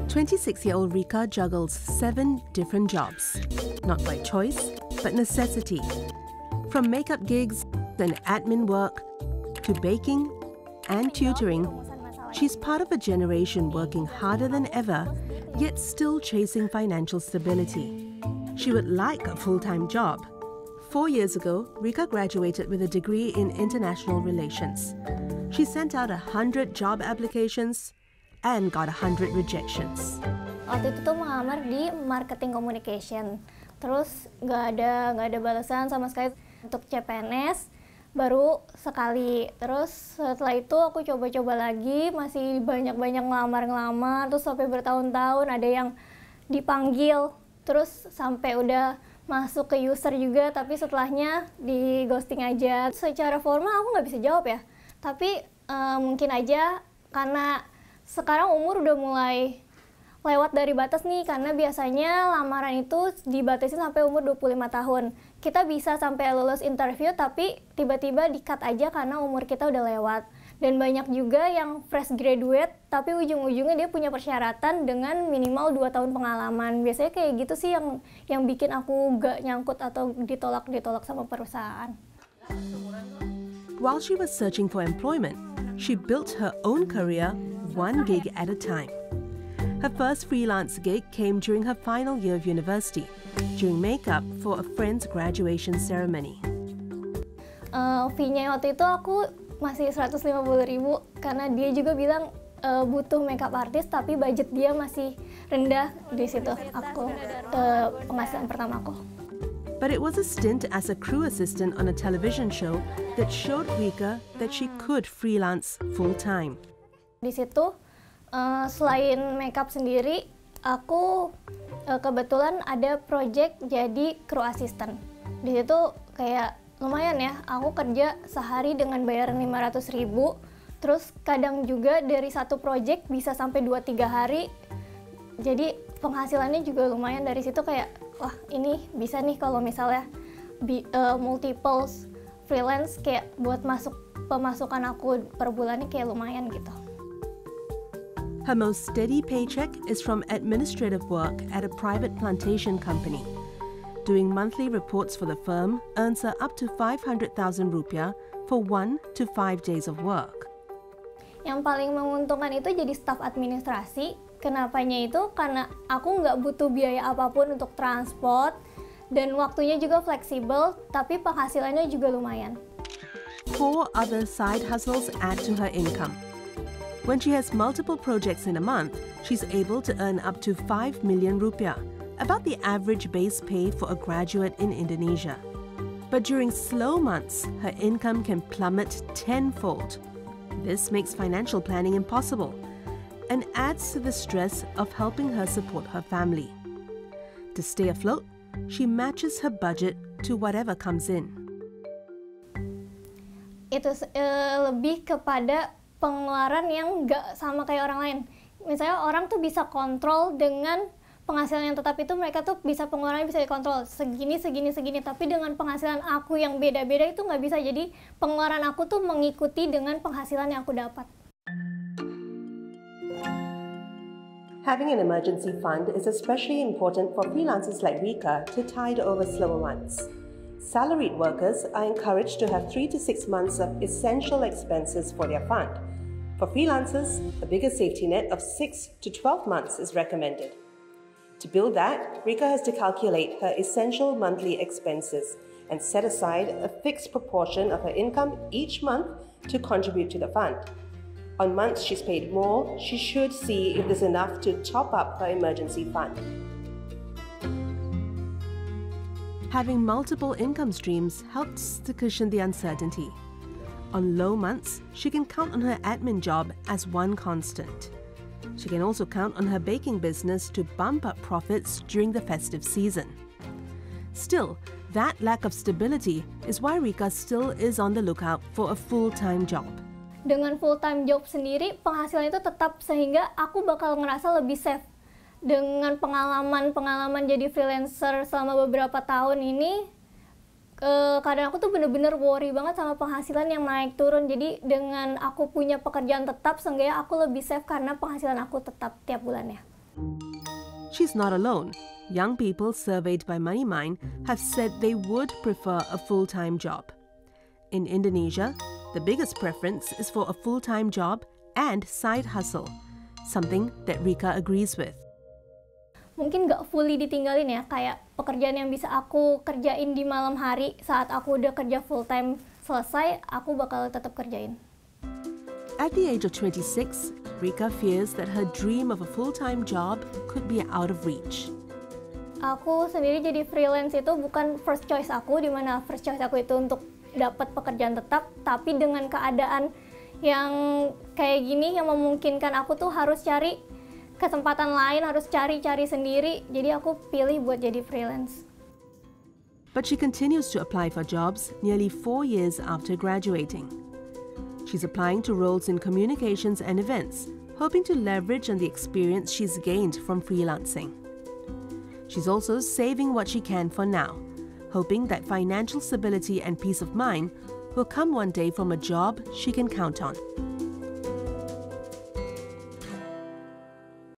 "26-year-old Rika juggles 7 different jobs, not by choice, but necessity. From makeup gigs and admin work to baking and tutoring, she's part of a generation working harder than ever, yet still chasing financial stability. She would like a full-time job. 4 years ago, Rika graduated with a degree in international relations. She sent out 100 job applications and got 100 rejections. Waktu itu tuh mengamar di marketing communication. Terus nggak ada balasan sama sekali. Untuk CPNS baru sekali. Terus setelah itu aku coba-coba lagi, masih banyak-banyak ngelamar, terus sampai bertahun-tahun ada yang dipanggil, terus sampai udah masuk ke user juga, tapi setelahnya di ghosting aja. Secara formal aku nggak bisa jawab ya, tapi mungkin aja karena sekarang umur udah mulai lewat dari batas nih, karena biasanya lamaran itu dibatasin sampai umur 25 tahun. Kita bisa sampai lulus interview, tapi tiba-tiba di-cut aja karena umur kita udah lewat. Dan banyak juga yang fresh graduate, tapi ujung-ujungnya dia punya persyaratan dengan minimal 2 tahun pengalaman. Biasanya kayak gitu sih yang bikin aku gak nyangkut atau ditolak sama perusahaan. While she was searching for employment, she built her own career 1 gig at a time. Her first freelance gig came during her final year of university, doing makeup for a friend's graduation ceremony. Fee-nya waktu itu aku masih 150.000 karena dia juga bilang butuh makeup artist, tapi budget dia masih rendah. Di situ aku penghasilan pertamaku. But it was a stint as a crew assistant on a television show that showed Rika that she could freelance full-time. Di situ selain makeup sendiri, aku kebetulan ada project jadi crew assistant. Di situ kayak lumayan ya, aku kerja sehari dengan bayaran 500.000, terus kadang juga dari satu project bisa sampai 2-3 hari, jadi penghasilannya juga lumayan. Dari situ kayak, wah ini bisa nih kalau misalnya multiple freelance, kayak buat pemasukan aku per bulannya kayak lumayan gitu. Her most steady paycheck is from administrative work at a private plantation company. Doing monthly reports for the firm earns her up to 500,000 rupiah for 1 to 5 days of work. Yang paling menguntungkan itu jadi staf administrasi. Kenapanya itu karena aku nggak butuh biaya apapun untuk transport, dan waktunya juga fleksibel, tapi penghasilannya juga lumayan. 4 other side hustles add to her income. When she has multiple projects in a month, she's able to earn up to 5 million rupiah, about the average base pay for a graduate in Indonesia. But during slow months, her income can plummet tenfold. This makes financial planning impossible and adds to the stress of helping her support her family. To stay afloat, she matches her budget to whatever comes in. Itu lebih kepada pengeluaran yang nggak sama kayak orang lain. Misalnya orang tuh bisa kontrol dengan penghasilan yang tetap, itu mereka tuh bisa pengeluarannya bisa dikontrol segini, tapi dengan penghasilan aku yang beda-beda itu nggak bisa. Jadi pengeluaran aku tuh mengikuti dengan penghasilan yang aku dapat. Having an emergency fund is especially important for freelancers like Rika to tide over slower months. Salaried workers are encouraged to have 3 to 6 months of essential expenses for their fund. For freelancers, a bigger safety net of 6 to 12 months is recommended. To build that, Rika has to calculate her essential monthly expenses and set aside a fixed proportion of her income each month to contribute to the fund. On months she's paid more, she should see if there's enough to top up her emergency fund. Having multiple income streams helps to cushion the uncertainty. On low months, she can count on her admin job as one constant. She can also count on her baking business to bump up profits during the festive season. Still, that lack of stability is why Rika still is on the lookout for a full-time job. Dengan full-time job sendiri, penghasilan itu tetap, sehingga aku bakal ngerasa lebih safe. Dengan pengalaman jadi freelancer selama beberapa tahun ini, kadang aku tuh bener-bener worry banget sama penghasilan yang naik turun. Jadi dengan aku punya pekerjaan tetap, seenggaknya aku lebih safe karena penghasilan aku tetap tiap bulannya. She's not alone. Young people surveyed by MoneyMine have said they would prefer a full-time job. In Indonesia, the biggest preference is for a full-time job and side hustle, something that Rika agrees with. Mungkin nggak fully ditinggalin ya, kayak pekerjaan yang bisa aku kerjain di malam hari saat aku udah kerja full time selesai, aku bakal tetap kerjain. At the age of 26, Rika fears that her dream of a full-time job could be out of reach. Aku sendiri jadi freelance itu bukan first choice aku, dimana first choice aku itu untuk dapat pekerjaan tetap, tapi dengan keadaan yang kayak gini yang memungkinkan aku tuh harus cari kesempatan lain, harus cari-cari sendiri, jadi aku pilih buat jadi freelance. But she continues to apply for jobs nearly 4 years after graduating. She's applying to roles in communications and events, hoping to leverage on the experience she's gained from freelancing. She's also saving what she can for now, hoping that financial stability and peace of mind will come one day from a job she can count on.